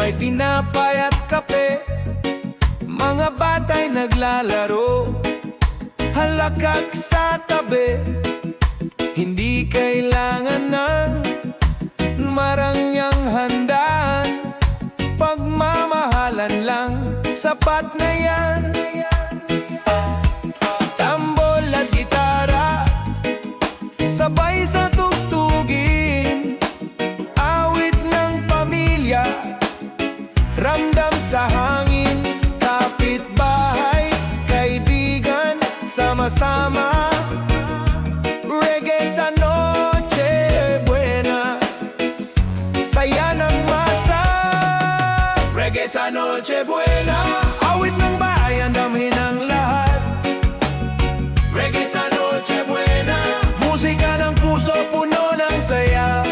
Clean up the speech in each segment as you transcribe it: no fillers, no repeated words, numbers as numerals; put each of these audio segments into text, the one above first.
may tinapay at kape. Mga batay naglalaro, halakak sa tabi. Hindi kailangan ng marangyang handaan, pagmamahalan lang, sapat na yan. Tambol at gitara, sabay sa tugtugin, awit ng pamilya, ramdam sa hangin. Kapitbahay, kaibigan, sama-sama, reggae sa Noche Buena, saya ng masa. Reggae sa Noche Buena, awit ng bayan, damhin ang lahat. Reggae sa Noche Buena, musika ng puso, puno ng saya.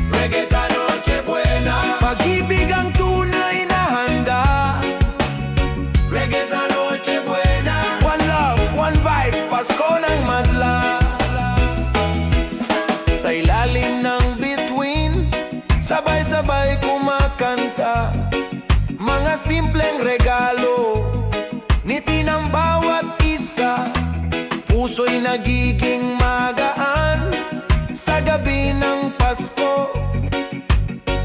Reggae sa Noche Buena, pag-ibig ang tunay na handa. Reggae sa Noche Buena, one love, one vibe, Pasko ng madla. Sa ilalim ng bituin, sabay-sabay kumakanta, mga simpleng regalo, ngiti ng bawat isa. Puso'y nagiging magaan sa gabi ng Pasko.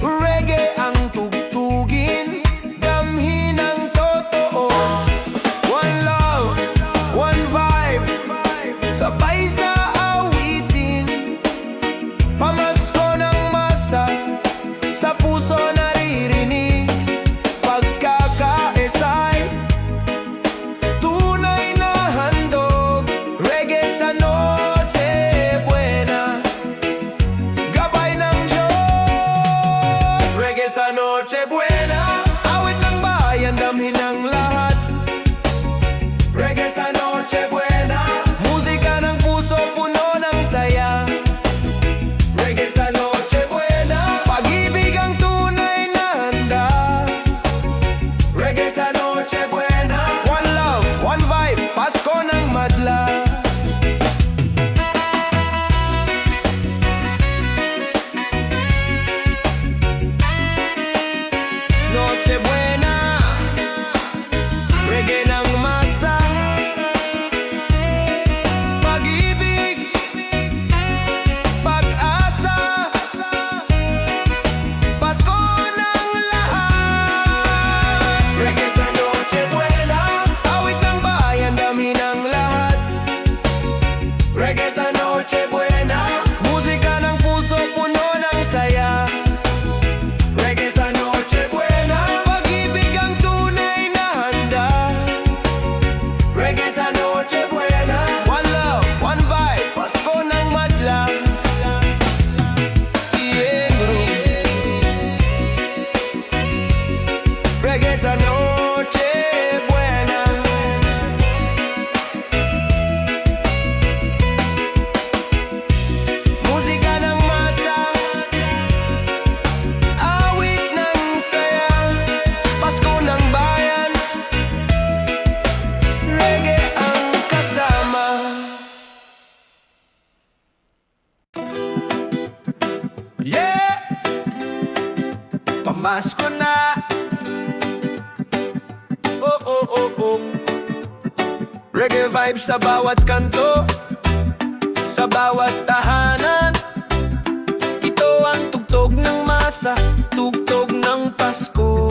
Reggae ang tugtugin, damhin ang totoo. One love, one vibe, sabay sa awitin, pamasko ng masa, sa puso naririnig. Pagkakaisay, tunay na handog. Reggae sa Noche Buena, gabay ng Diyos. Reggae sa Noche Buena, awit ng bayan, damhin ang lahat. Reggae sa Noche Buena, musika ng puso, puno ng saya. Reggae sa Noche Buena, pag-ibig ang tunay na handa. Reggae sa Noche Buena, one love, one vibe, Pasko ng madla. Noche Buena, reggae ng masa, pag-ibig, pag-asa, Pasko ng lahat. Reggae sa Noche Buena, awit ng bayan, damhin ang lahat. Reggae sa Noche Buena, musika ng puso, puno ng saya. Reggae sa Noche Buena, pag-ibig ang tunay na handa. Reggae sa Noche Buena, one love, one vibe, Pasko ng madla. Yeah. Reggae sa Noche Buena, musika ng masa, awit ng saya, Pasko ng bayan, reggae ang kasama. Yeah! Pamasko na. Oh, oh, oh, oh. Reggae vibes sa bawat kanto, sa bawat tahanan. Ito ang tugtog ng masa, tugtog ng Pasko.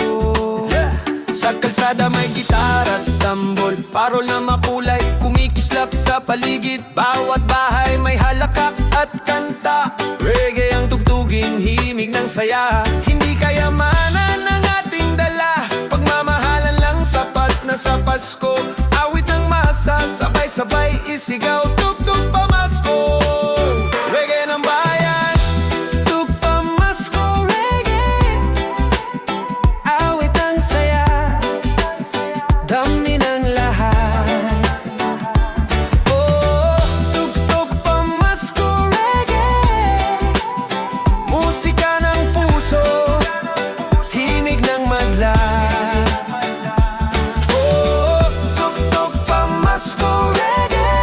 Sa kalsada may gitara at tambol, parol na makulay, kumikislap sa paligid. Bawat bahay may halakak at kanta. Reggae ang tugtugin, himig ng saya. Hindi kayamanan ng ating dala, pagmamahalan lang, sapat na sa Pasko. Awit ng masa, sabay-sabay isigaw, tugtog pamasko. Reggae ng bayan, tug pamasko. Reggae, awit ng saya, dami ng lahat. Oh, tugtog pamasko. Reggae, musika ng puso, himig ng madla. Oh, tugtog pamasko. Reggae,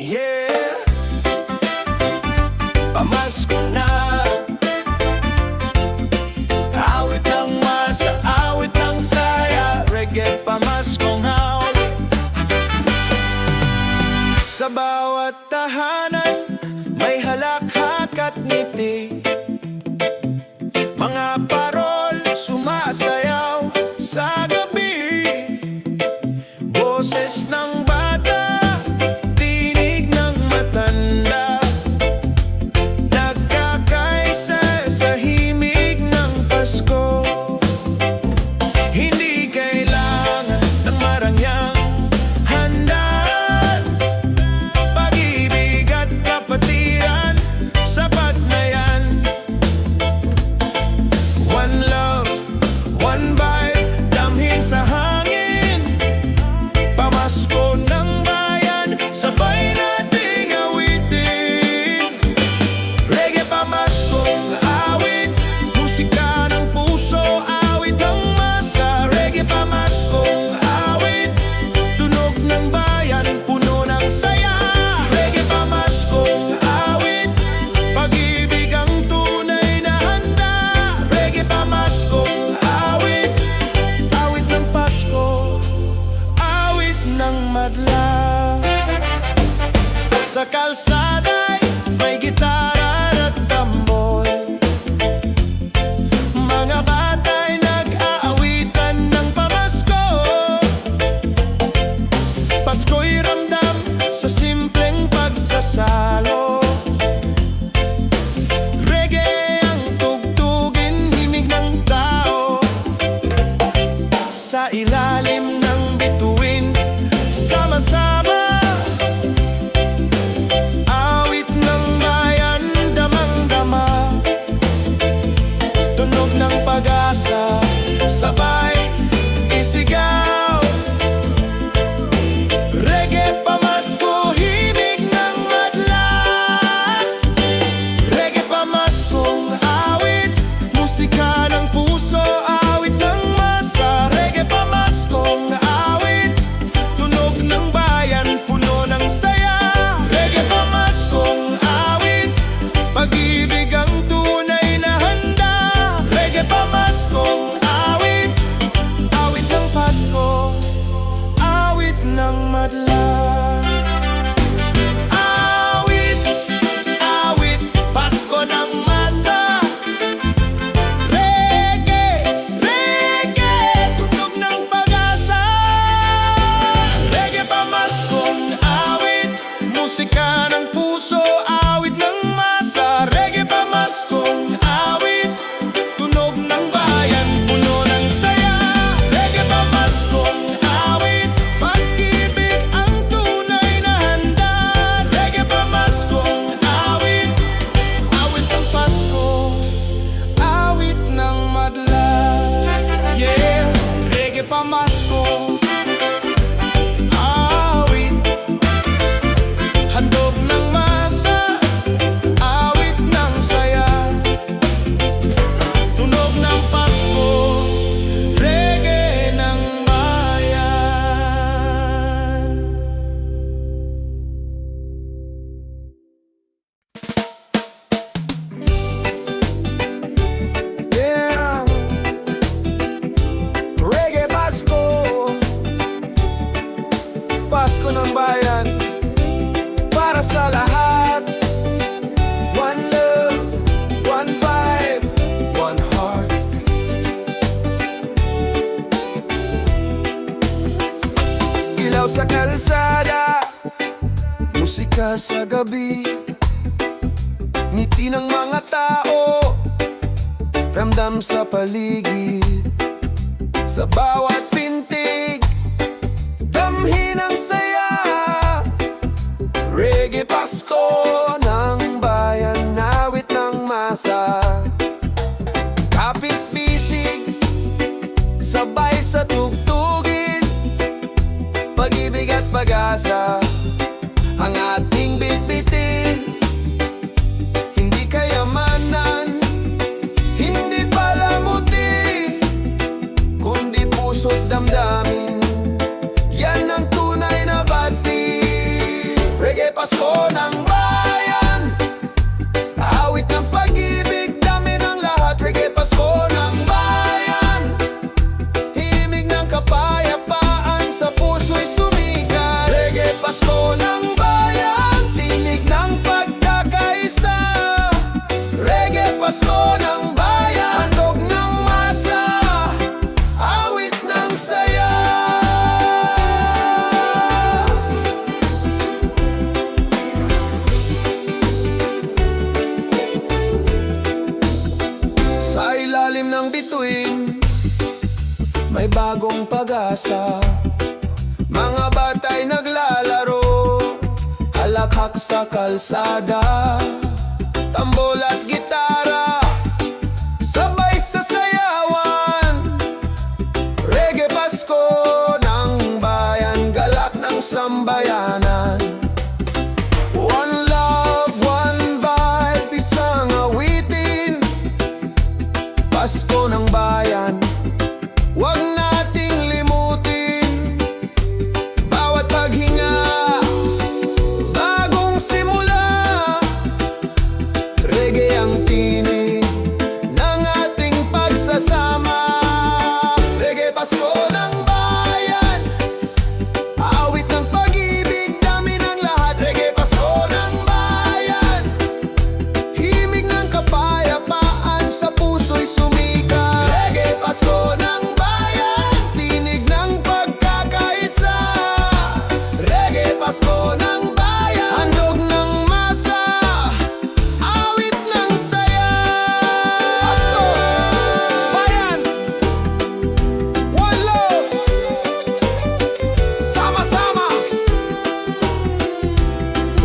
Yeah, pamasko na. Awit ng masa, awit ng saya, reggae pamaskong hawig. Sa bawat tahanan, may halakhak at ngiti. Mga parol sumasayaw sa gabi. Boses ng bata, tinig ng matanda, nagkakaisa sa himig ng Pasko. Hindi kailangan ng marangyang handaan, pag-ibig at kapatiran, sapat na yan. One love, one vibe, damhin sa hangin. Pamasko ng bayan, sabay nating awitin. Reggae pamaskong awit, musika ng puso, awit ng masa. Reggae pamaskong awit, tunog ng bayan, puno ng saya. Reggae pamaskong awit, pag-ibig ang tunay na handa. Reggae pamaskong awit, awit ng Pasko, awit ng madla. Sa kalsada'y may gitara at tambol, mga bata'y nag-aawitan ng pamasko. Pasko'y ramdam sa simpleng pagsasalo. Reggae ang tugtugin, himig ng tao. Sa ilalim ng bituin, sama-sama. Awit ng bayan, damang-dama. Tunog ng pag-asa, sabay isigaw. Reggae pamasko, himig ng madla. Reggae pamaskong awit, musika ng puso, awit ng masa. Reggae pamaskong awit, tunog ng bayan, puno ng saya. Reggae pamaskong awit, pag-ibig ang tunay na handa. Reggae pamaskong awit, awit ng Pasko, awit ng madla. Awit, awit, Pasko ng masa. Reggae, reggae, tunog ng pag-asa. Reggae pamaskong awit, musika ng puso, awit ng masa. Reggae pamaskong awit, tunog ng bayan, puno ng saya. Reggae pamaskong awit, pag-ibig ang tunay na handa. Reggae pamaskong awit, awit ng Pasko, awit ng madla. Yeah, reggae pamasko, awit, handog ng masa, awit ng saya. Tunog ng Pasko, reggae ng bayan. Yeah, reggae Pasko, Pasko ng bayan, para sa lahat. One love, one vibe, one heart. Ilaw sa kalsada, musika sa gabi, ngiti ng mga tao, ramdam sa paligid. Sa bawat pintig, damhin ang saya. Reggae Pasko ng bayan, awit ng masa. Kapit bisig, sabay sa tugtugin, pag-ibig at pag-asa ang ating bitbitin. Hindi kayamanan, hindi palamuti, kundi puso't damdamin. Yan ang tunay na bati. Reggae Pasko sa kalsada. Tambol at gitara, sabay sa sayawan. Reggae Pasko ng bayan, galak ng sambayanan. One love, one vibe, isang awitin. Pasko ng bayan, wag nating limutin. Bawat paghinga, bagong simula. Reggae ang tinig ng ating pagsasama. Reggae Pasko ng bayan, awit ng pag-ibig, dami ng lahat. Reggae Pasko ng bayan, himig ng kapayapaan, sa puso'y sumikat. Reggae Pasko ng bayan, tinig ng pagkakaisa. Reggae Pasko ng bayan, handog ng masa, awit ng saya. Pasko, bayan, one love, sama-sama.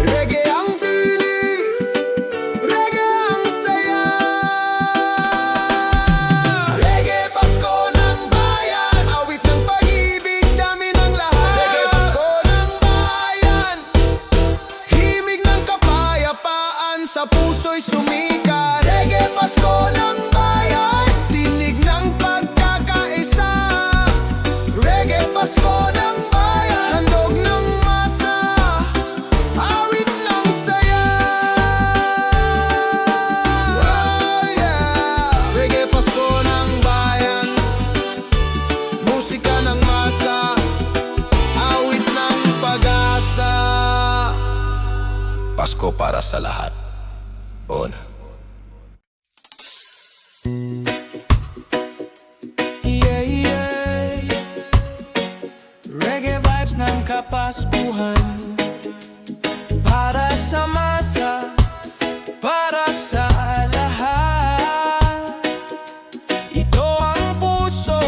Reggae ang tinig, reggae ang saya. Reggae Pasko ng bayan, awit ng pag-ibig, dami ng lahat. Reggae Pasko ng bayan, himig ng kapayapaan, sa puso'y sumikat. Reggae Pasko ng bayan, tinig ng pagkakaisa. Reggae Pasko ng bayan, handog ng masa, awit ng saya. Oh yeah! Reggae Pasko ng bayan, musika ng masa, awit ng pag-asa. Pasko para sa lahat. On. Yeah, yeah. Reggae vibes ng Kapaskuhan, para sa masa, para sa lahat. Ito ang puso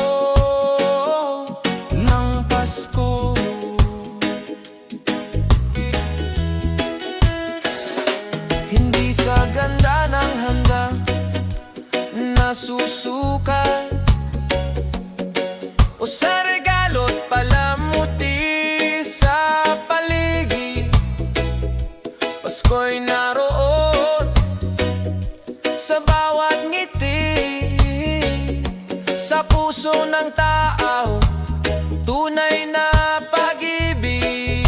ng Pasko. Hindi sa ganda ng handa nasusukat, o sa regalo't palamuti sa paligid. Pasko'y naroon sa bawat ngiti, sa puso ng tao, tunay na pag-ibig.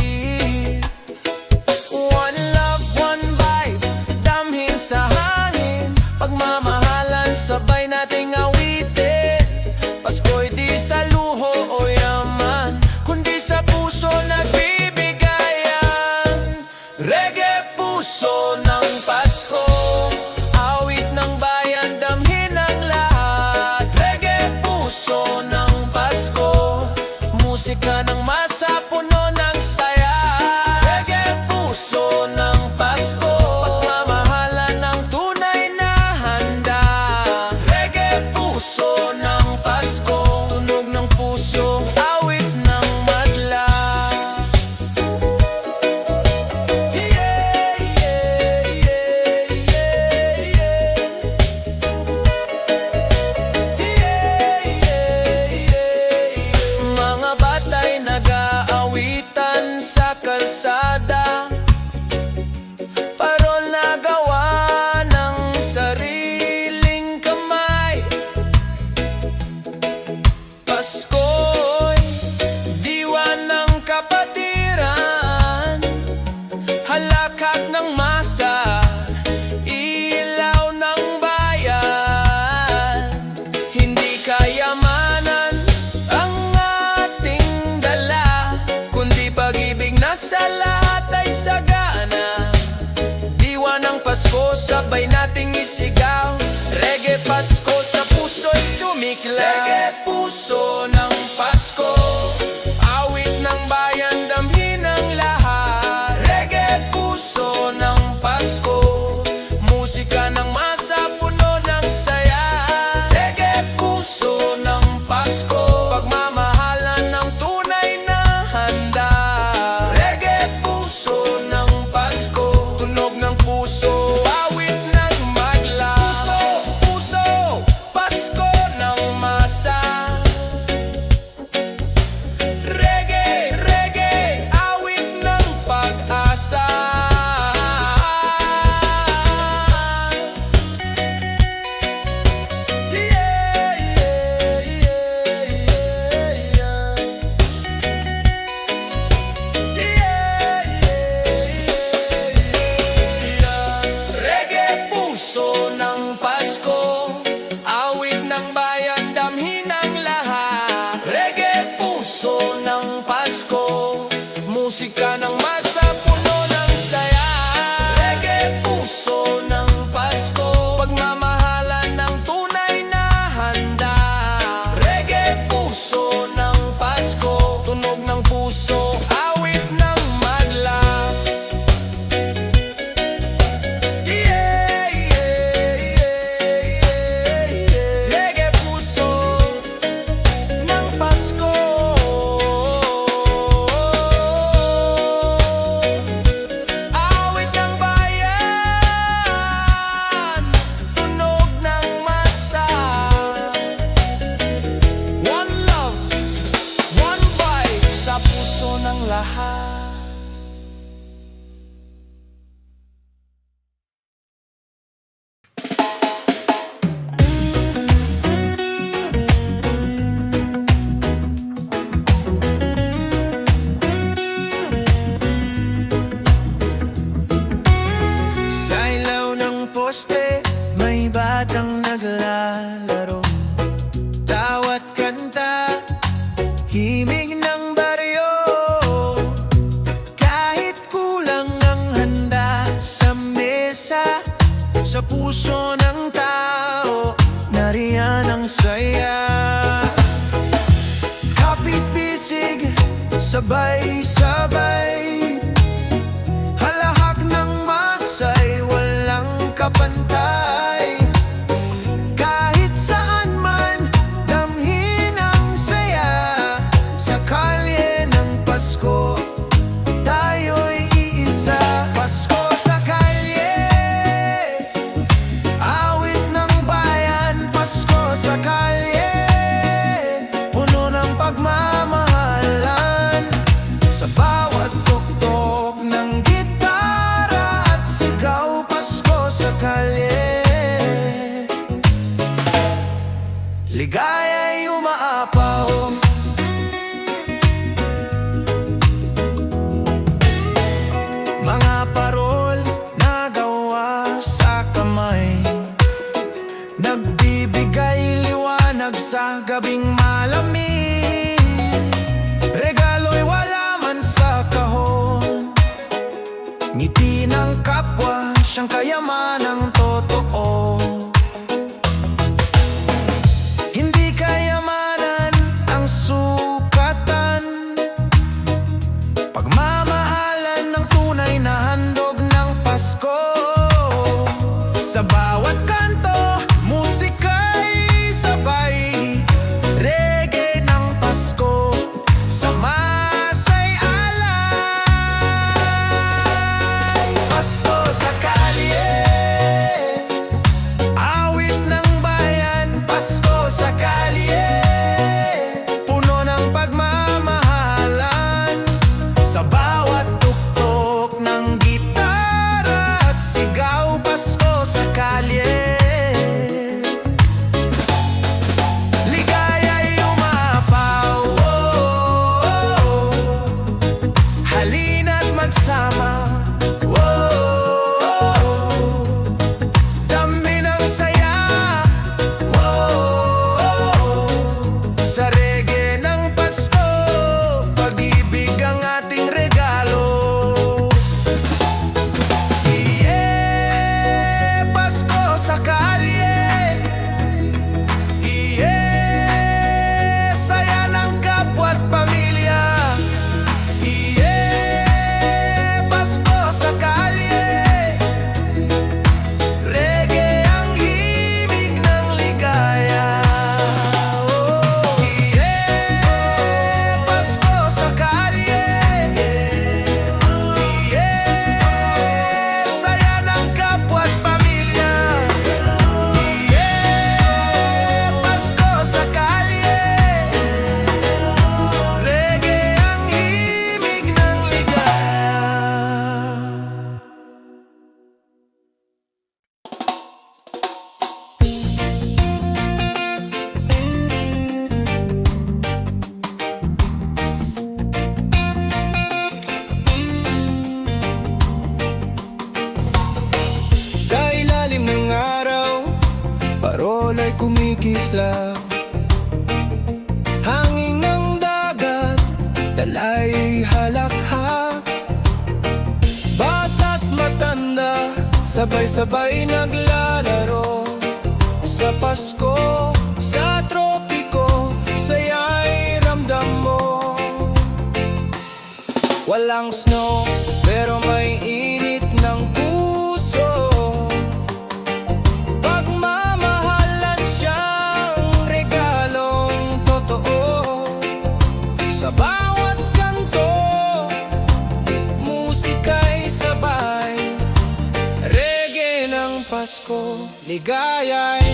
One love, one vibe, damhin sa hangin, pagmamahalan, sabay nating awitin. Pasko'y di sa luho o yaman, kundi sa puso nagbibigayan. Reggae puso ng Pasko, awit ng bayan, damhin ang lahat. Reggae puso ng Pasko, musika ng masa, puno ng saya. Reggae puso ng Pasko, pagmamahalan ng tunay na handa. Reggae puso ng Pasko, tunog ng puso, awit ng madla. Yeah, yeah, yeah, yeah, yeah. Yeah, yeah, yeah. Mga batay nag-aawitan sa kalsada, parol na gawa ng sariling kamay. Pasko'y diwa ng kapatiran, halakhak ng masa, ilaw ng bayan. Hindi kayamanan ang ating dala, kundi pag-ibig na sa lahat ay sagana. Diwa ng Pasko, sabay nating isigaw. Reggae Pasko, sa puso'y sumikla. Reggae puso ng Pasko, awit ng bayan, damhin ang lahat. Reggae puso ng Pasko, musika ng masa, puno ng saya. Reggae puso ng Pasko, pagmamahalan ng tunay na handa. Reggae puso ng Pasko, musika ng masa, puno ng saya. Reggae, puso ng Pasko, pagmamahalan ng tunay na handa. Reggae, puso ng Pasko, tunog ng puso, awit ng madla. Yeah, yeah, yeah, yeah, yeah. Reggae, puso ng Pasko, awit ng bayan, tunog ng masa. One love, one vibe sa puso ng lahat. Sa ilaw ng poste, may batang naglalaro. Tawat kanta, himig ng baryo. Kahit kulang ang handa sa mesa, sa puso ng tao, nariyan ang saya. Kapit bisig, sabay-sabay, halahak ng masay, walang kapantay. Kahit saan man, damhin ang saya. Sa kalye ng Pasko, tayo'y iisa. Pasko sa kalye, awit ng bayan. Pasko sa kalye, puno ng pagmamahalan. Sa bawat tuktok ng gitara at sigaw, Pasko sa kalye, ligaya'y umaapaw. Mga parol na gawa sa kamay, nagbibigay liwanag sa gabing malamig. Regalo'y wala man sa kahon, ngiti ng kapwa, siyang kayamanang totoo. Hindi kayamanan ang sukatan, pagmamahalan ng tunay na handog ng Pasko. Sa bawat kanto, musika'y sabay, reggae ng Pasko, sa masay alay. Pasko sa kalye, awit ng bayan. Pasko sa kalye, puno ng pagmamahalan. Sa bawat tuktok ng gitara at sigaw, Pasko sa kalye, ligaya'y umapaw. Halina't magsama, damhin ang saya. Sa reggae ng Pasko, pag-ibig ang ating regalo. Yeah, Pasko sa kalye, yeah, saya ng kapwa't pamilya. Yeah, Pasko sa kalye, reggae ang himig ng ligaya. Yeah, Pasko sa kalye, yeah, saya ng kapwa't pamilya. Yeah, Pasko sa kalye, reggae ang himig ng ligaya. Sa ilalim ng araw, parola'y kumikislaw. Hangin ng dagat, dala'y halakha. Sabay-sabay naglalaro sa Pasko, sa tropiko, saya'y ramdam mo. Walang snow, pero may init ng puso. Pagmamahalan siyang regalong totoo. Sa bawat kanto, musika'y sabay. Reggae ng Pasko, ligaya'y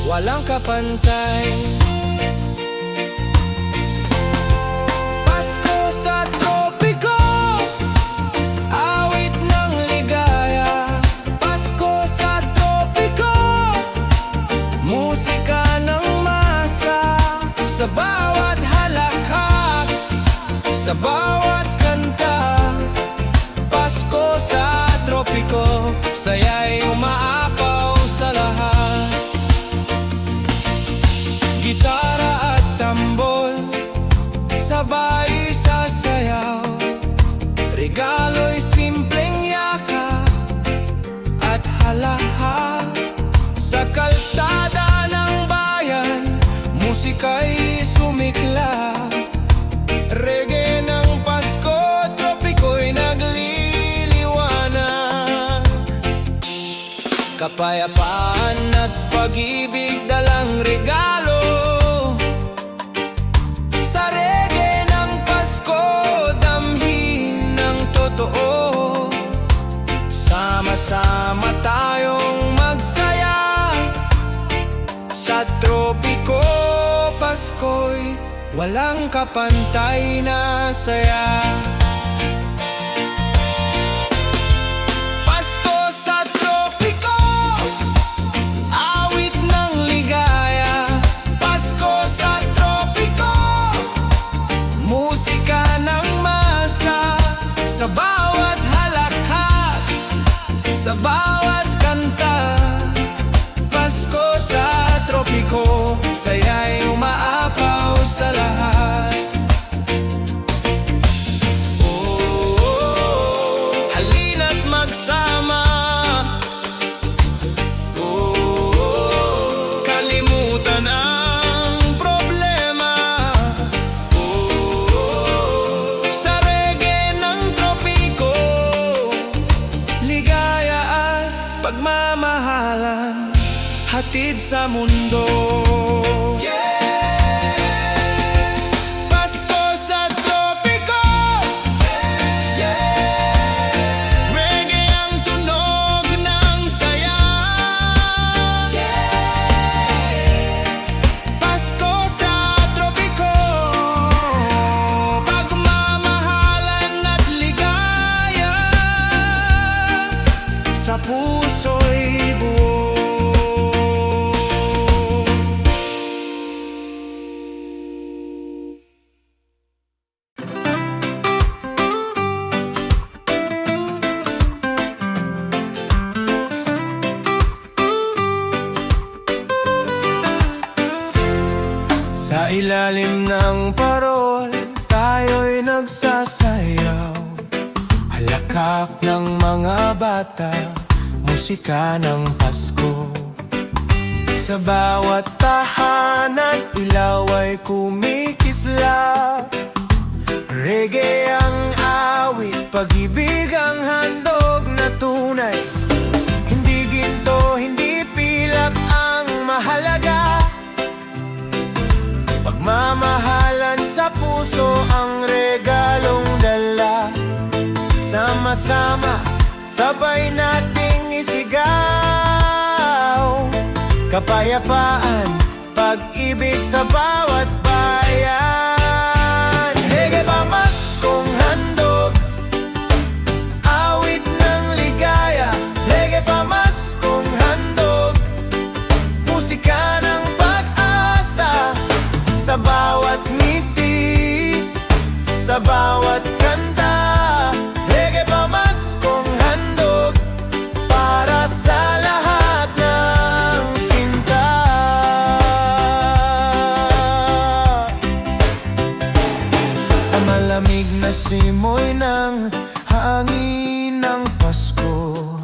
walang kapantay. Pasko sa tropiko, awit ng ligaya. Pasko sa tropiko, musika ng masa. Sa bawat halakhak, sa bawat kanta. Pasko sa tropiko, saya'y umaapaw sa lahat. Gitara at tambol, sabay sasayaw. Regalo'y simpleng yakap at halakhak. Sa kalsada ng bayan, musika'y sumiklab. Reggae ng Pasko, tropiko'y nagliliwanag. Kapayapaan at pag-ibig dalang regalo. Sa reggae ng Pasko, damhin ng totoo. Sama-sama tayong magsaya. Sa tropiko, Pasko'y walang kapantay na saya. Pasko sa tropiko, awit ng ligaya. Pasko sa tropiko, musika ng masa. Sa bawat halakhak, sa bawat kanta. Pasko sa tropiko, saya'y umaapaw sa lahat. Oh, halina't magsama. Oh, kalimutan ang problema. Oh, sa reggae ng tropiko, ligaya at pagmamahalan, hatid sa mundo. Pasko sa tropiko, reggae ang tunog ng saya. Pasko sa tropiko, pagmamahalan at ligaya. Sa puso'y buo. Sa ilalim ng parol, tayo'y nagsasayaw. Halakhak ng mga bata, musika ng Pasko. Sa bawat tahanan, ilaw ay kumikislap. Reggae ang awit, pag-ibig ang handog na tunay. Hindi ginto, hindi pilak ang mahalaga. Pagmamahalan sa puso ang regalong dala. Sama-sama, sabay nating isigaw. Kapayapaan, pag-ibig sa bawat bayan. Reggae pamaskong handog, awit ng ligaya. Reggae pamaskong handog, musika ng pag-asa. Sa bawat ngiti, sa bawat kanta. Reggae pamaskong handog, para sa lahat ng sinta. Sa malamig na simoy ng hangin ng Pasko,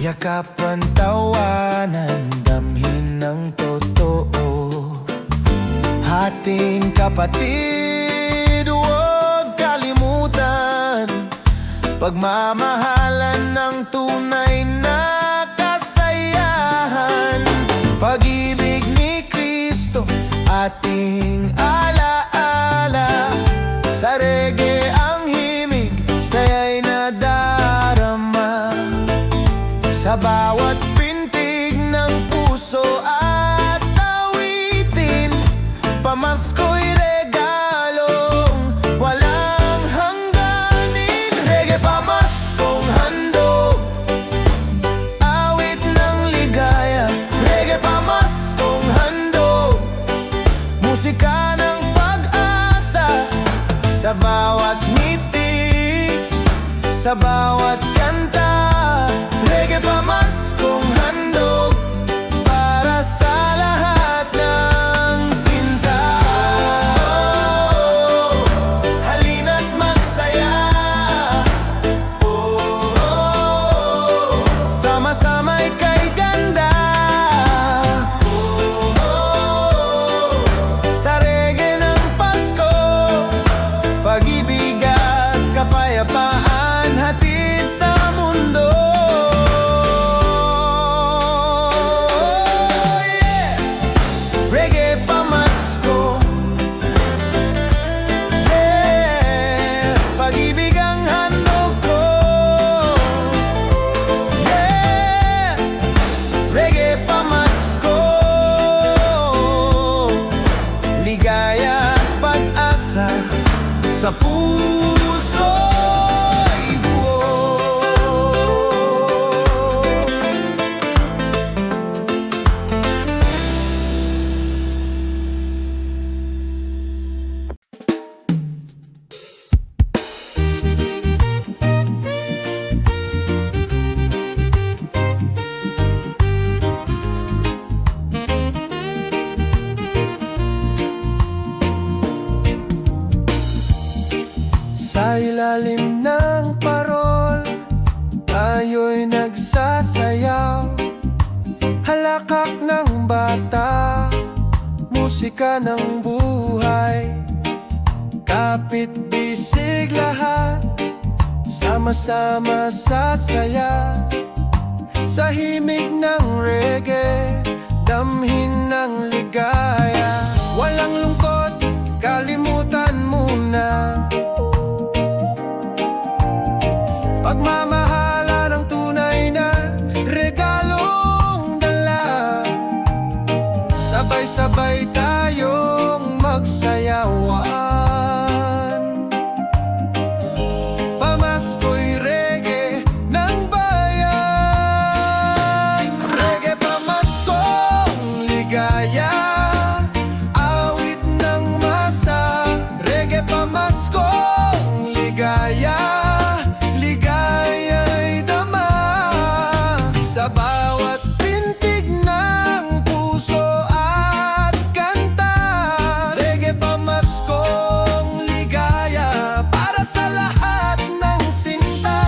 Yakapan, tawanan, damhin ng totoo. Ating kapatid, huwag kalimutan. Pagmamahalan ng tunay na kasayahan. Pag-ibig ni Kristo, ating alaala. Sa reggae ang himig, saya'y nadarama. Sa bawat pintig ng puso at awitin, pamasko'y regalong walang hangganin. Reggae pamaskong handog, awit ng ligaya. Reggae pamaskong handog, musika ng pag-asa. Sa bawat ngiti, sa bawat kanta, reggae pamaskong handog para sa lahat ng sinta. Halina't magsaya, sama-sama'y kay ganda. Sa reggae ng Pasko, pag-ibig at kapayapaan hatid sa mundo. Yeah! Reggae pamasko, yeah! Pag-ibig ang handog ko, yeah! Reggae pamasko, ligaya at pag-asa sa puso'y buo. Sa ilalim ng parol, tayo'y nagsasayaw. Halakak ng bata, musika ng buhay. Kapit-bisig lahat, sama-sama sa saya. Sa himig ng reggae, damhin ng ligaya. Walang lungkot, kalimutan muna. Pagmamahala ng tunay na regalong dala. Sabay-sabay tayong magsayawan. Pamasko'y reggae ng bayan. Reggae pamaskong ligaya, awit ng masa. Reggae pamaskong ligaya, ligaya'y dama. Sa bawat pintig ng puso at kanta, reggae pamaskong ligaya para sa lahat ng sinta.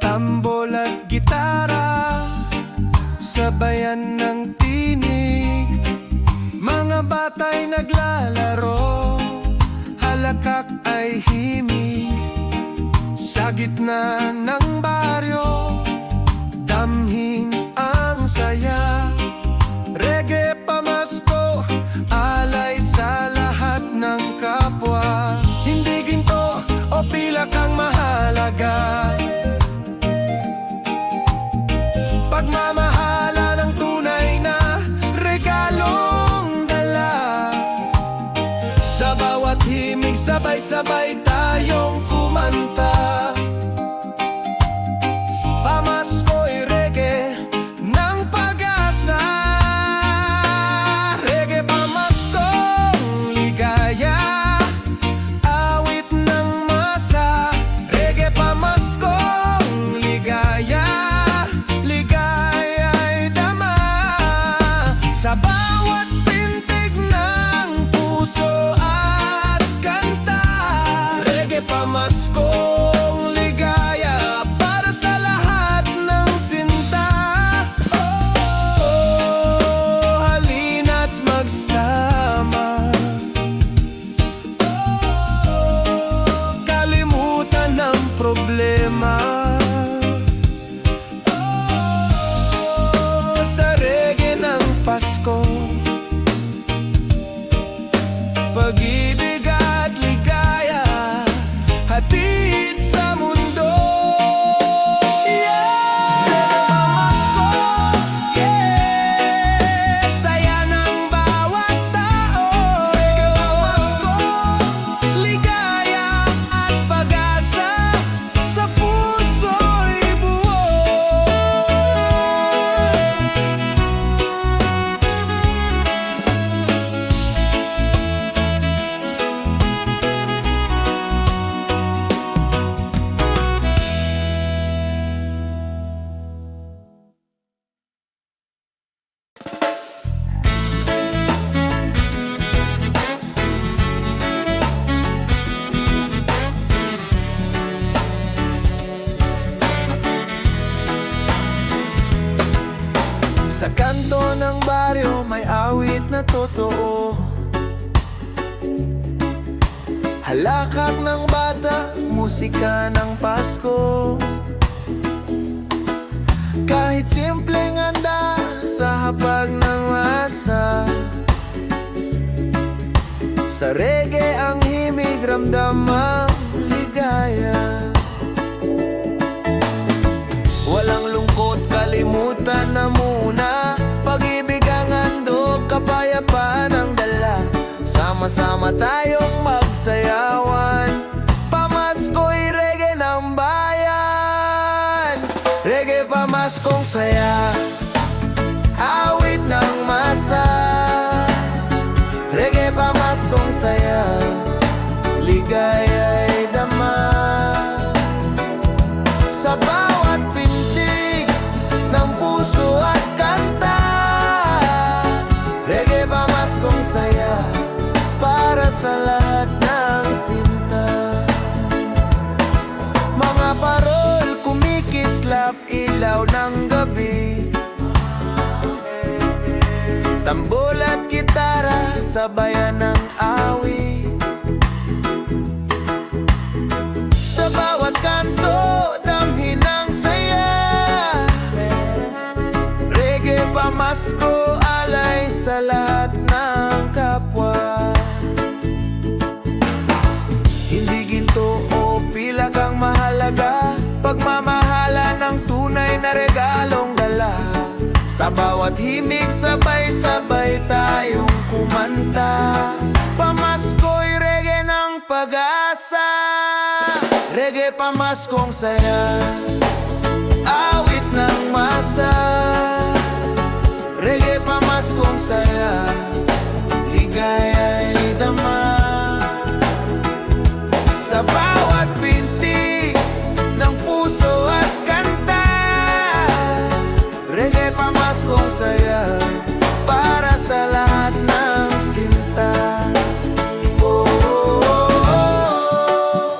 Tambol at gitara, sabayan ng tinig. Mga bata'y naglalaro, halakak ay himig. Sa gitna ng baryo, damhin ang saya. Reggae pamasko, alay sa lahat ng kapwa. Hindi ginto o pilak ang mahalaga. Pagmamahala ng tunay na regalong dala. Sa bawat himig, sabay-sabay tayong kumanta. Pamasko'y reggae ng pag-asa. Reggae pamaskong ligaya, awit ng masa. Reggae pamaskong ligaya, Sa kanto ng baryo may awit na totoo. Halakak ng bata, musika ng Pasko. Kahit simpleng handa sa hapag ng masa, sa reggae ang himig, ramdam ang ligaya. Walang lungkot, kalimutan na muna. Pag-ibig ang handog, kapayapaan ang dala. Sama-sama tayong magsayawan. Pamasko'y reggae ng bayan. Reggae pamaskong saya, awit ng masa. Reggae pamaskong saya, ligaya'y dama. Sa bawat pintig ng puso at kanta, reggae pamaskong saya, para sa lahat ng sinta. Mga parol kumikislap, ilaw ng gabi. Tambol at gitara, sabayan ng awit. Sa bawat kanto, damhin ng saya. Reggae pamasko, alay sa lahat ng kapwa. Hindi ginto o pilak ang mahalaga, pagmamahala ng tunay na regalong dala. Sa bawat himig, sabay-sabay tayong kumanta. Pamasko'y reggae ng pag-asa. Reggae pamaskong saya, awit ng masa. Reggae pamaskong saya, ligaya'y dama. Sa bawat pintig ng puso at kanta, reggae pamaskong saya, para sa lahat ng sinta. Oh, oh, oh, oh.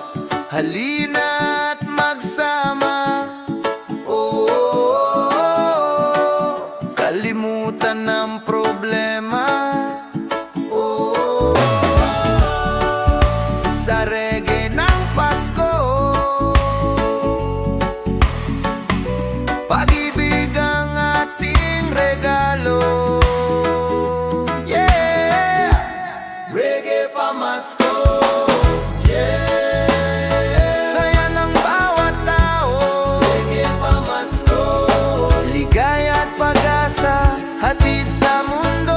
Halina't magsama. Oh, oh, oh. Kalimutan ng problema. Oh, oh, oh. Sa reggae ng Pasko, pag-ibig ang ating regalo. Yeah! Reggae pamasko. Yeah! Saya ng bawat tao. Reggae pamasko. Ligaya at pag-asa, hatid sa mundo.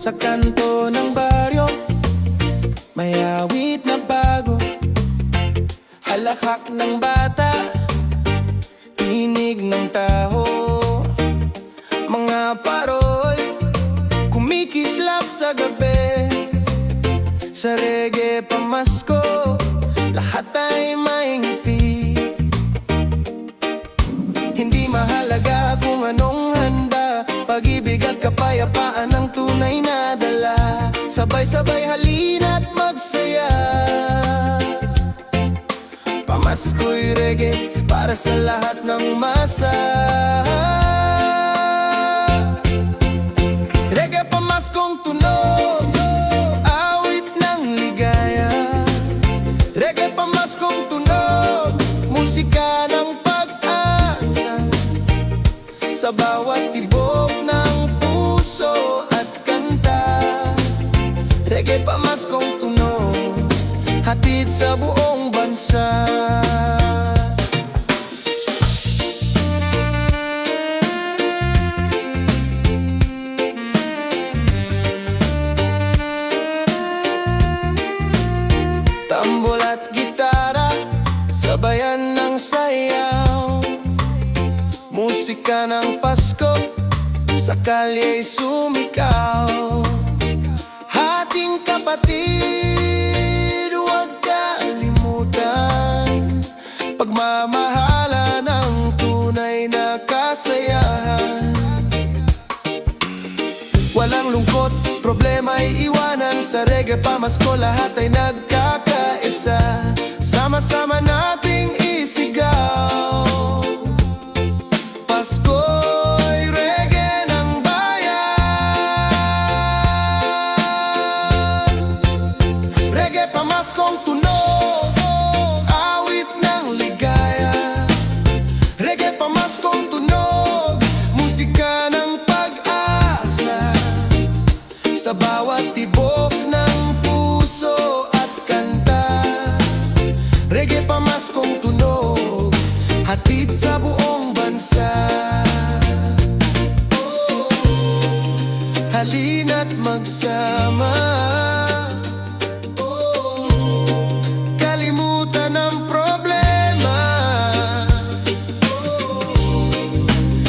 Sa kanto ng baryo, may awit na bago. Halakhak ng bata, tinig ng taho. Mga parol, kumikislap sa gabi. Sa reggae pamasko, lahat ay may ngiti. Hindi mahalaga kung anong handa, pag-ibig at kapayapaan ang tunay na dala. Sabay-sabay halina't magsaya. Pamasko'y reggae, para sa lahat ng masa. Reggae pamaskong tunog, awit ng ligaya. Reggae pamaskong tunog, musika ng pag-asa. Sa bawat tibok ng puso at kanta, reggae pamaskong tunog, hatid sa buong bansa. musika ng Pasko sa kalya'y sumikaw. Hating kapatid, huwag kalimutan, pagmamahala ng tunay na kasayahan. Walang lungkot, problema'y iwanan, sa reggae pamasko lahat ay nagkakaisa. Sama-sama nating isigaw, Pasko'y reggae ng bayan. Reggae pamaskong tunog, awit ng ligaya. Reggae pamaskong tunog, musika ng pag-asa. Sa bawat tibok ng puso at kanta, reggae pamaskong tunog, hatid sa buong bansa. Halina't magsama, kalimutan ang problema.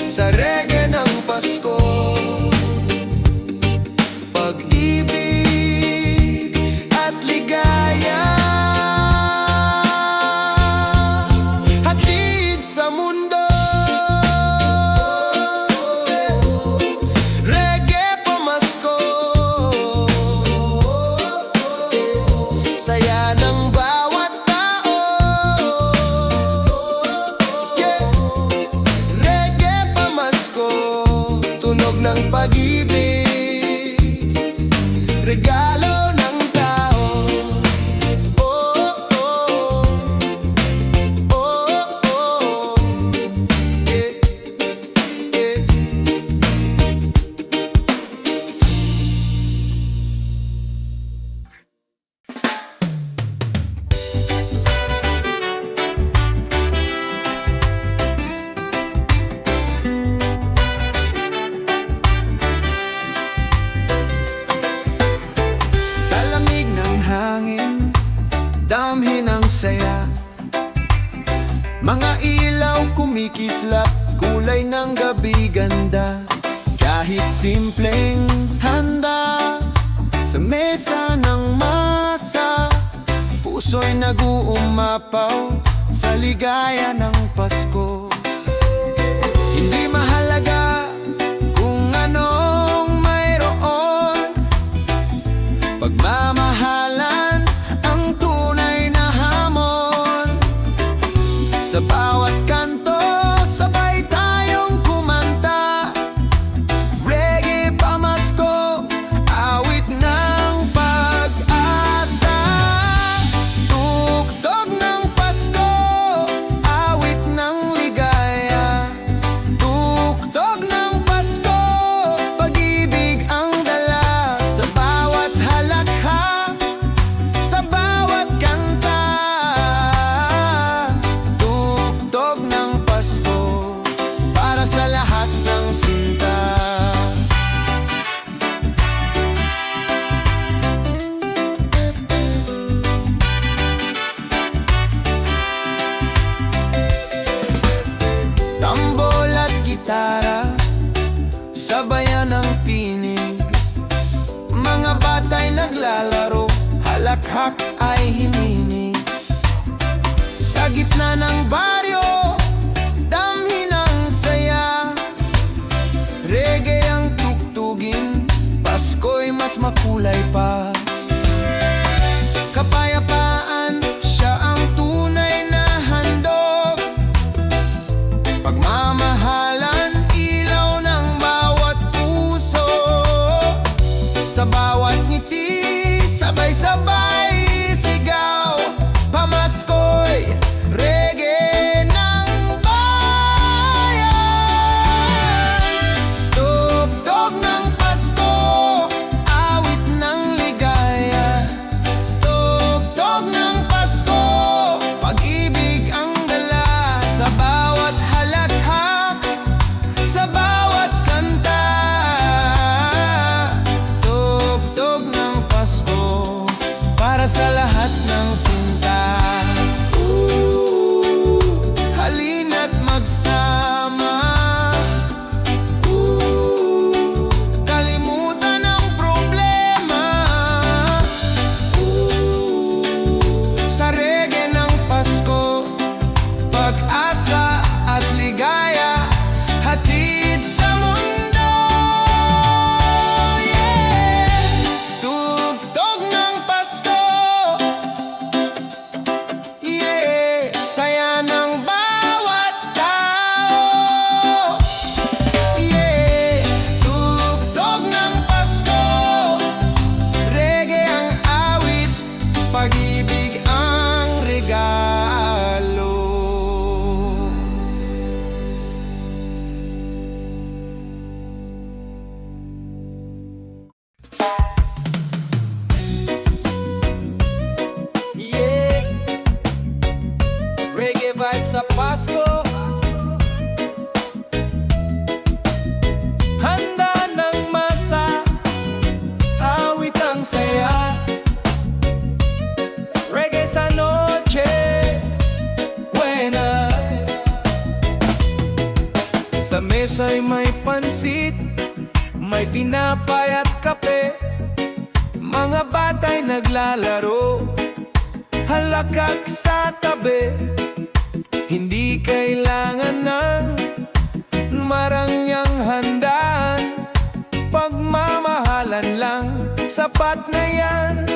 Sa reggae ng Pasko, pag-ibig at ligaya, hatid sa mundo. Reggae pamasko, saya ng bawat tao. Reggae pamasko, tunog ng pag-ibig, regalo ng tao. Oh, oh, oh, oh, yeah, yeah. Sa lamig ng hangin, damhin ang saya. Mga ilaw kumikislap, kulay ng gabi ganda. Kahit simpleng handa sa mesa ng masa, puso'y nag-uumapaw sa ligaya ng Pasko. Hindi mahalaga kung anong mayroon, pagmamahalan ang tunay na hamon. Sa bawat kanto, sabay tayong kumanta, reggae pamasko, awit ng pag-asa. Tugtog ng Pasko, awit ng ligaya. Tugtog ng Pasko, pag-ibig ang dala. Sa bawat halakhak, sa bawat kanta, tugtog ng Pasko, para sa lahat ng sinta. Tambol at gitara, sabayan ng tinig. Mga bata'y naglalaro, halakhak ay hinihinig. Sa gitna ng baryo, damhin ang saya. Reggae ang tugtugin, Pasko'y mas makulay pa. Kapayapaan, siya ang tunay na handog. Pagmamahalan, ilaw ng bawat puso. Sa bawat ngiti, sabay-sabay sigaw, Pamasko'y reggae Reggae vibes sa Pasko. Handa ng masa, awit ang saya. Reggae sa noche buena. Sa mesa'y may pansit, may tinapay at kape. Mga batay naglalaro, halakak sa tabi. Hindi kailangan ng marangyang handaan, pagmamahalan lang, sapat na yan.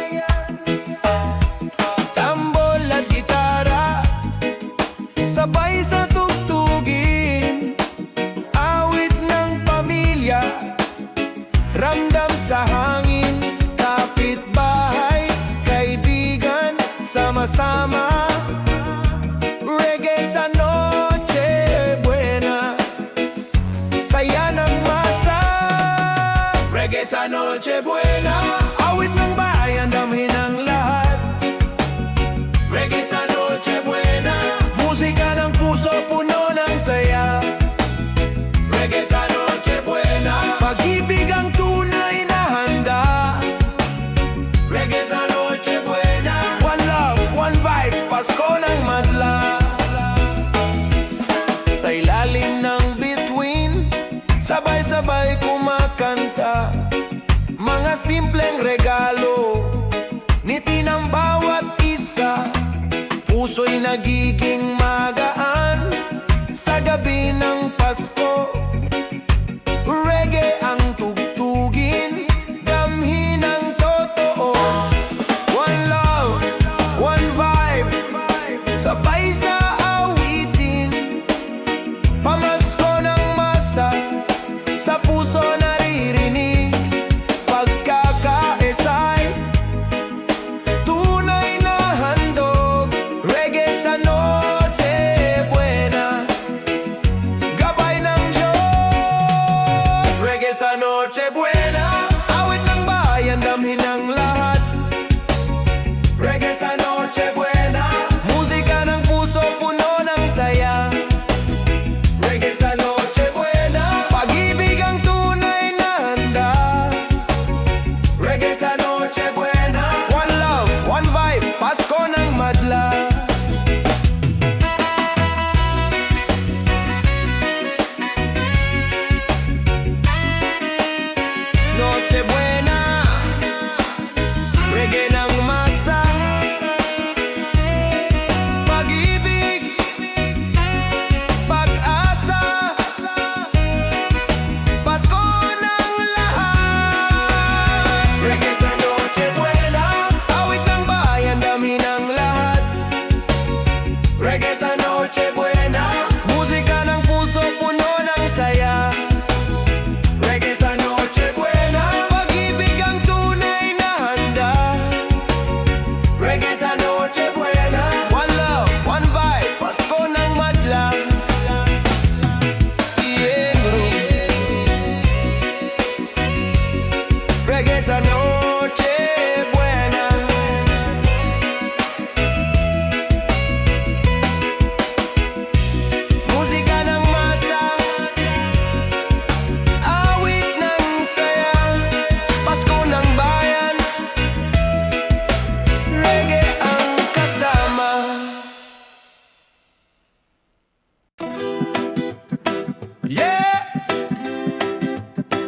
Tambol at gitara, sabay sa tugtugin, awit ng pamilya, ramdam sa hangin. Kapitbahay, kaibigan, sama-sama, reggae sa noche buena. Saya ng masa, reggae sa noche buena. Awit ng bayan, damhin ang lahat, reggae sa noche buena. Musika ng puso, puno ng saya, reggae sa noche buena. Pag-ibig ang tunay na handa, reggae sa noche buena. One love, one vibe, Pasko ng madla. Sa ilalim ng bituin, sabay-sabay kumakanta, mga simpleng regalo, ngiti ng bawat isa. Puso'y nagiging magaan sa gabi ng Pasko. Reggae ang tugtugin, damhin ang totoo. One love, one vibe, sabay sa awitin. Pamasko ng masa, sa puso naririnig. Pagkakaisay, tunay na handog, reggae sa noche buena. Gabay ng Diyos, reggae sa noche buena. Awit ng bayan, damhin ang lahat, reggae sa noche buena. Musika ng puso, puno ng saya, reggae sa noche buena. Pag-ibig ang tunay na handa, reggae sa noche buena. One love, one vibe, Pasko ng madla. Noche buena, reggae ng masa, pag-ibig, pag-asa, Pasko ng lahat, reggae sa noche buena. Awit ng bayan, damhin ang lahat, reggae sa noche buena. Musika ng puso, puno ng saya, reggae sa noche buena. Pag-ibig ang tunay na handa, reggae sa noche buena. One love, one vibe, Pasko ng madla. Yeah. Reggae sa noche buena. Musika ng masa, awit ng saya, Pasko ng bayan, reggae ang kasama. Yeah!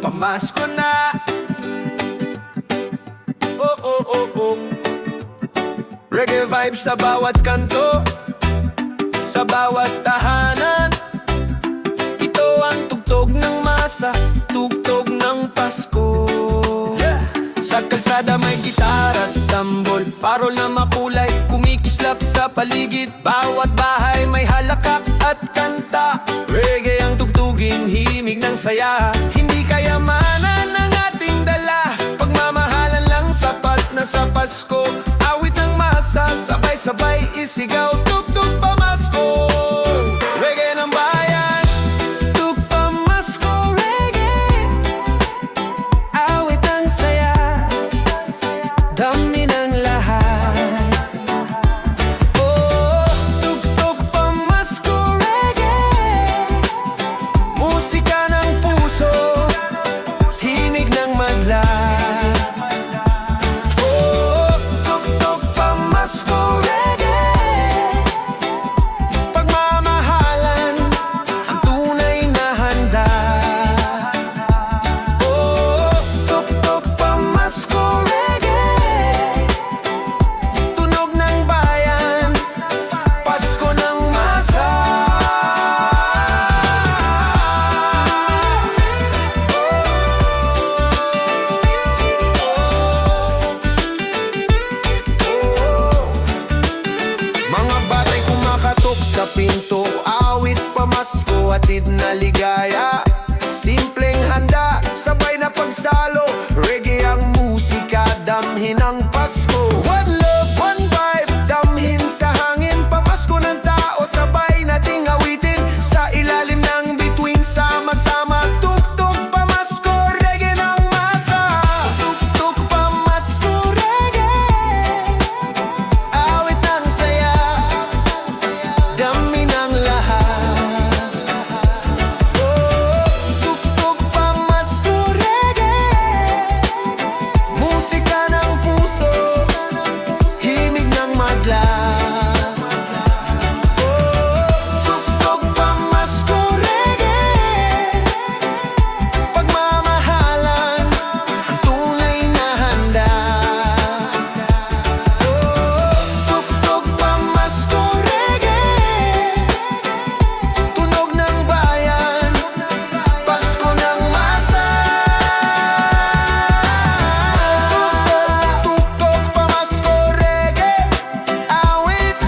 Pamasko na. Oh, oh, oh, oh. Reggae vibes sa bawat kanto, sa bawat tahanan. Ito ang tugtog ng masa, tugtog ng Pasko. Sa kalsada may gitara at tambol, parol na makulay, kumikislap sa paligid. Bawat bahay may halakak at kanta, reggae ang tugtugin, himig ng saya. Hindi kayamanan ng ating dala, pagmamahalan lang sapat na sa Pasko. Awit ng masa, sabay-sabay isigaw, tugtog pamasko, reggae ng bayan, tug pamasko, reggae. Awit ng saya, dami ng lahat. Oh, tugtog kwento, awit pamasko, hatid na ligaya. Simpleng handa, sabay na pagsalo, reggae ang musika, damhin ang Pasko. One love, one vibe, damhin sa hangin, pamasko ng tao, sabay nating awitin. Sa ilalim ng bituin, sama-sama, tuktok pamasko, reggae ng masa. Tuktok pamasko, reggae, awit ng saya, dami ng lahat. Oh, tuktok pamasko, reggae, musika ng puso, himig ng madla. Oh, tuktok pamasko, reggae, pagmamahalan, ang tunay na handa. Oh, tuktok pamasko, reggae, tunog ng bayan, Pasko ng masa. Tuktok pamasko, reggae, awit,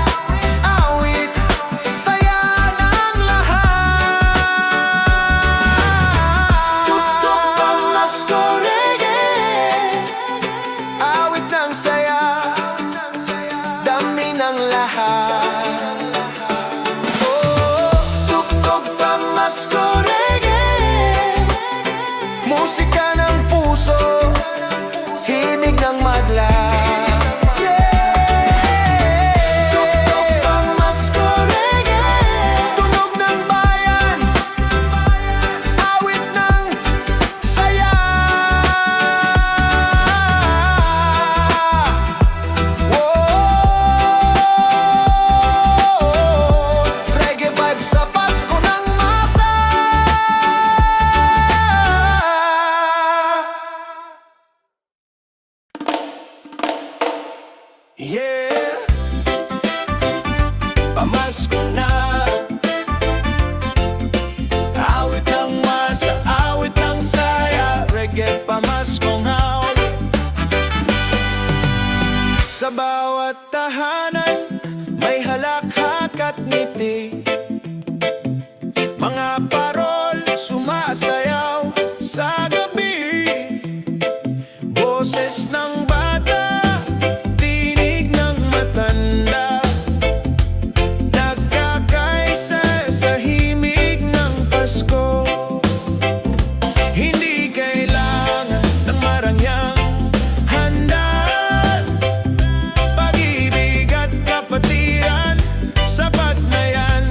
awit, saya ng lahat. Tuktok pamasko, reggae, awit ng saya, dami ng lahat. Oh, tuktok pamasko, reggae, musika ng puso, himig ng madla. Yeah! Tuktok pamasko, reggae, tunog ng bayan, awit ng saya. Whoa! Reggae vibe sa Pasko ng masa. Yeah, pamasko na, awit ng masa, awit ng saya, reggae pamaskong hawak. Sa bawat tahanan, may halakhak at ngiti, mga parol sumasayaw sa gabi. Boses ng bata, tinig ng matanda, nagkakaisa sa himig ng Pasko. Hindi kailangan ng marangyang handaan, pag-ibig at kapatiran, sapat na yan.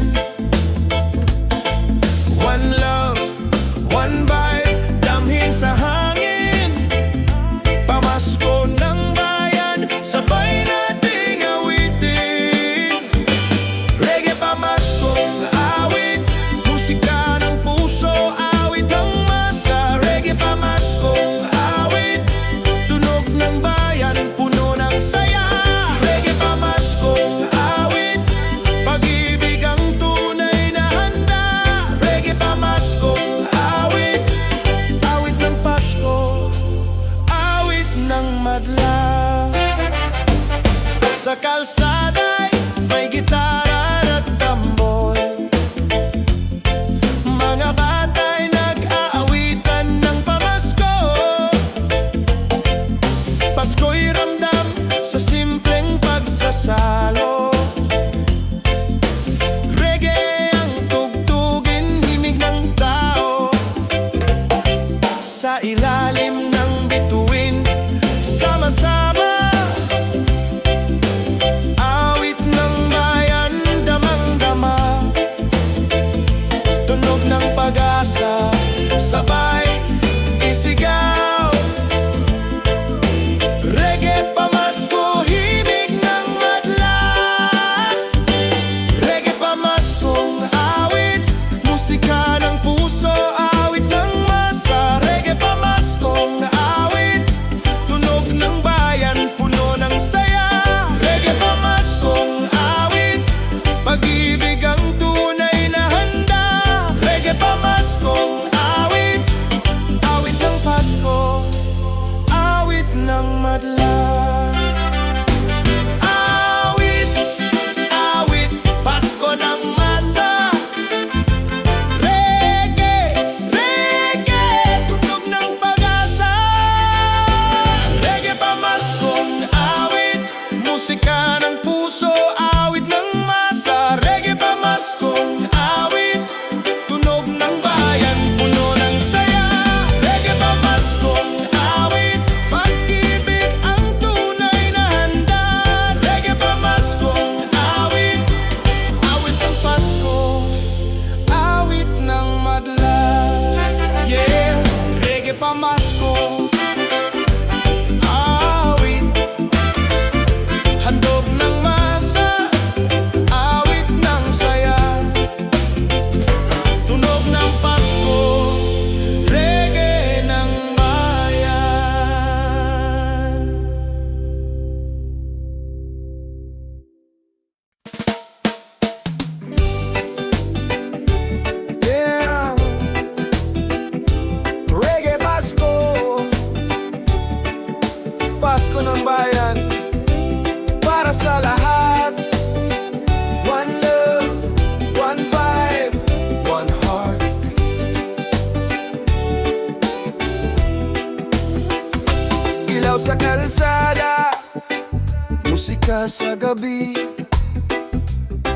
sa gabi,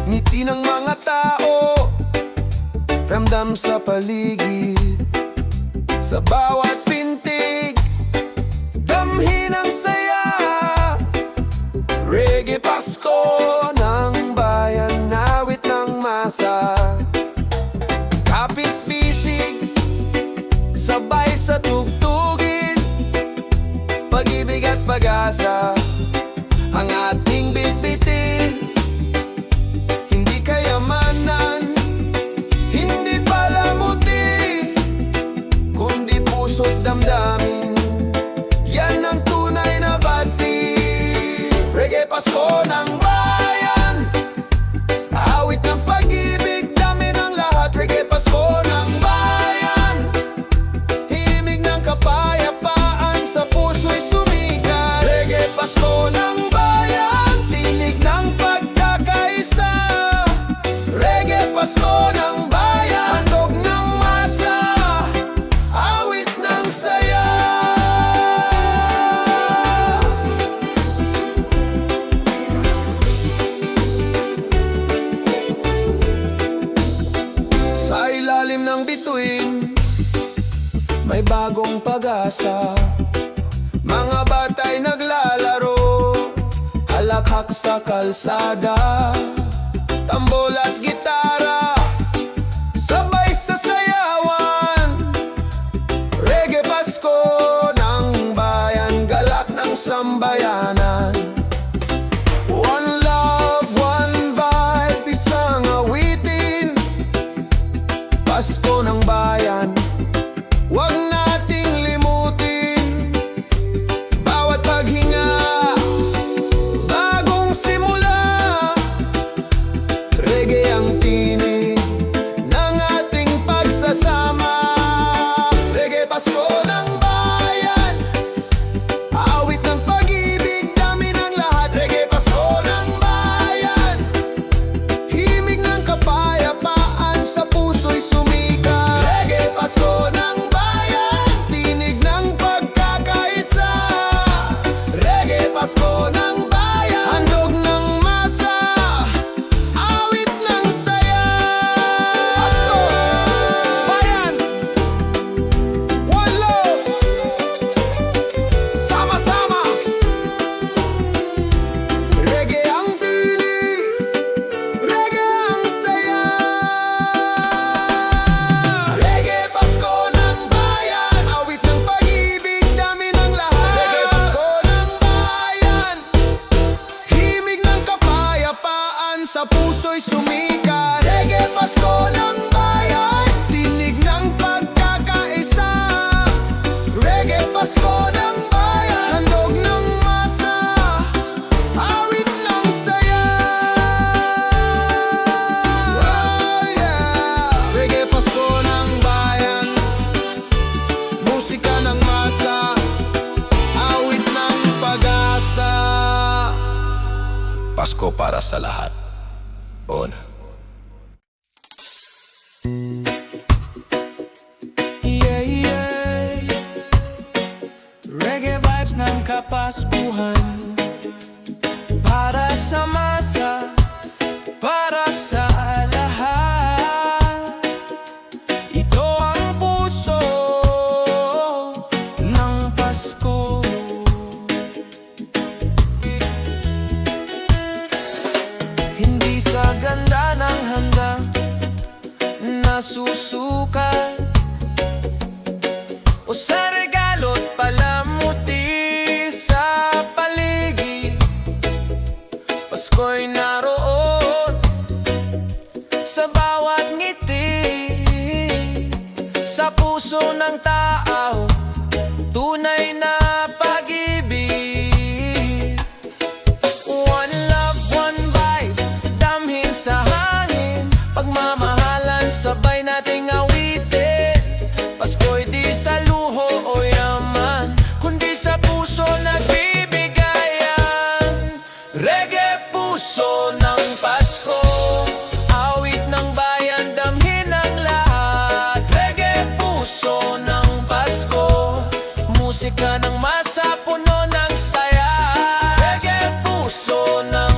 ngiti ng mga tao, ramdam sa paligid. Sa bawat pintig, damhin ang saya. Reggae Pasko ng bayan, awit ng masa. Kapit bisig, sabay sa tugtugin, pag-ibig at pag-asa ang ating bitbitin. Hindi kayamanan, hindi palamuti, kundi puso't damdamin. Yan ang tunay na bati. Reggae Pasko ng bayan, awit ng pag-ibig, dami ng lahat. Reggae Pasko ng bayan, himig ng kapayapaan, sa puso'y sumikat. Reggae Pasko ng bayan, tinig ng pagkakaisa. Reggae Pasko ng bayan, handog ng masa, awit ng saya. Sa ilalim ng bituin, may bagong pag-asa. Mga batay naglalaro, halakhak sa kalsada. Tambol at gitara, sabay sa sayawan. Reggae Pasko ng bayan, galak ng sambayanan. One love, one vibe, isang awitin. Pasko ng bayan, huwag nating limutin. Bawat paghinga, bagong simula. Reggae ang tinig ng ating pagsasama. Reggae Pasko ng bayan, awit ng pag-ibig, dami ng lahat. Reggae Pasko ng bayan, himig ng kapayapaan, sa puso'y sumikat. Reggae Pasko ng bayan, tinig ng pagkakaisa. Reggae Pasko ng bayan, handog ng masa, awit ng saya. Pasko, bayan, one love, sama-sama. Reggae ang tinig, reggae ang saya. Reggae Pasko ng bayan, awit ng pag-ibig, dami ng lahat. Reggae Pasko ng bayan, himig ng kapayapaan, sa puso'y sumikat. Reggae Pasko ng bayan, tinig ng pagkakaisa. Reggae Pasko ng bayan, handog ng masa, awit ng saya. Oh yeah! Reggae Pasko ng bayan, musika ng masa, awit ng pag-asa. Pasko para sa lahat. On. Yeah, yeah. Reggae vibes ng Kapaskuhan, para sa masa, para sa lahat. Ito ang puso ng Pasko. Hindi sa ganda ng handa nasusukat, o sa regalo't palamuti sa paligid. Pasko'y naroon sa bawat ngiti, sa puso ng tao, tunay na pag-ibig. One love, one vibe, damhin sa hangin, pagmamahalan, sabay nating awitin. Pasko'y di sa luho o yaman, kundi sa puso nagbibigayan. Reggae puso ng Pasko, awit ng bayan, damhin ang lahat. Reggae puso ng Pasko, musika ng masa, puno ng saya. Reggae puso ng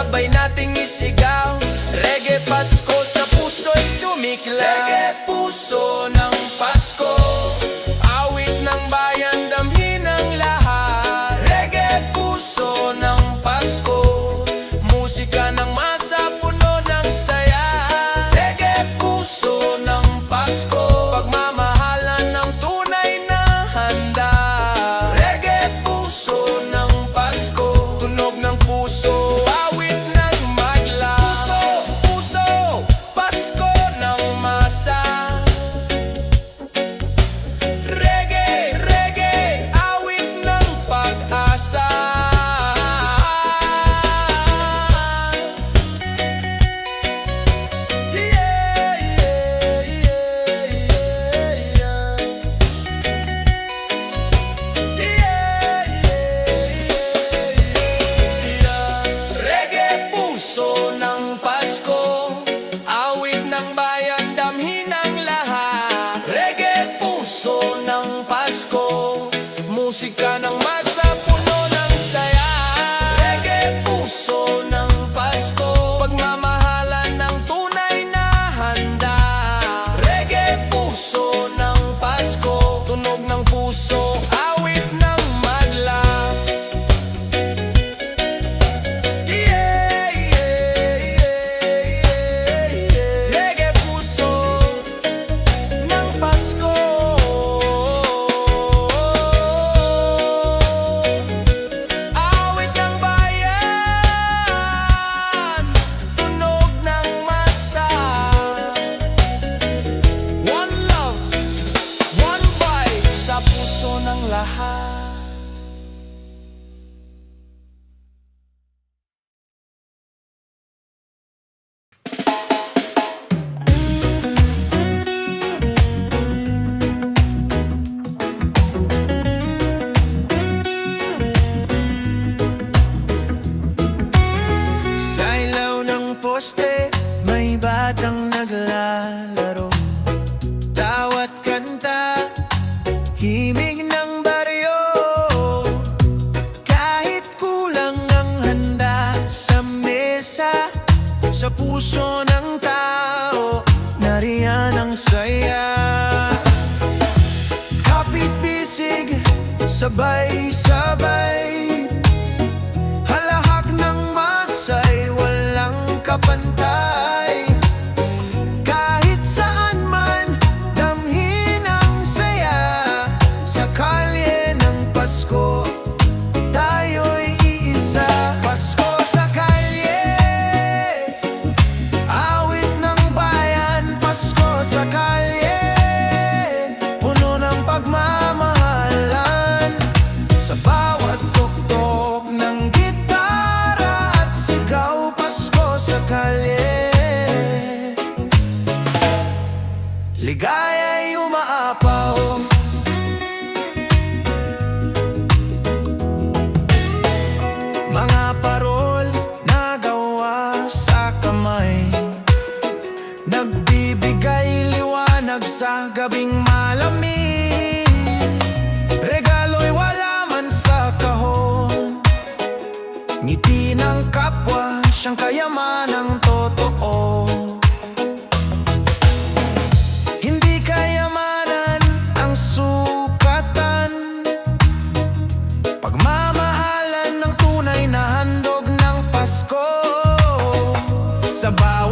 sabay nating isigaw. Reggae Pasko sa puso'y sumiklaw. Reggae puso ng Pasko, awit ng bayan, damhin ang lahat. Reggae puso ng Pasko, musika ng masa, puno ng saya. Reggae puso ng Pasko, pagmamahalan ng tunay na handa. Reggae puso ng Pasko, tunog ng puso, awit ng magla. Puso, puso, Pasko ng masa. Reggae, reggae, awit ng pag-asa. Yeah, yeah, yeah, yeah. Reggae puso ng Pasko, awit ng bayan, damhin ang lahat. Reggae puso ng Pasko, musika ng masa, puno ng saya. Reggae puso ng Pasko, pagmamahalan ng tunay na handa. Reggae puso ng Pasko, tunog ng puso, awit ng magla. Yeah, yeah, yeah, yeah. Reggae puso ng Pasko, awit ng bayan, tunog ng masa. One love, one vibe sa puso ng lahat. Sa ilaw ng poste, may batang naglalaro. Tawat kanta, himig ng baryo. Kahit kulang ang handa sa mesa, sa puso ng tao, nariyan ang saya. Kapit bisig, sabay-sabay, halahak ng masay, walang kapantay. Kahit saan man, damhin ang saya. Sa kalye ng Pasko, tayo'y iisa. Pasko sa kalye, awit ng bayan. Pasko sa kalye, puno ng pagmamahalan. Sa bawat tuktok ng gitara at sigaw, Pasko sa kalye, ligaya'y umaapaw. Mga parol na gawa sa kamay, nagbibigay liwanag sa gabing malamig. Regalo'y wala man sa kahon, ngiti ng kapwa, siyang kayamanang totoo. Hindi kayamanan ang sukatan, pagmamahalan ng tunay na handog ng Pasko. Sa bawat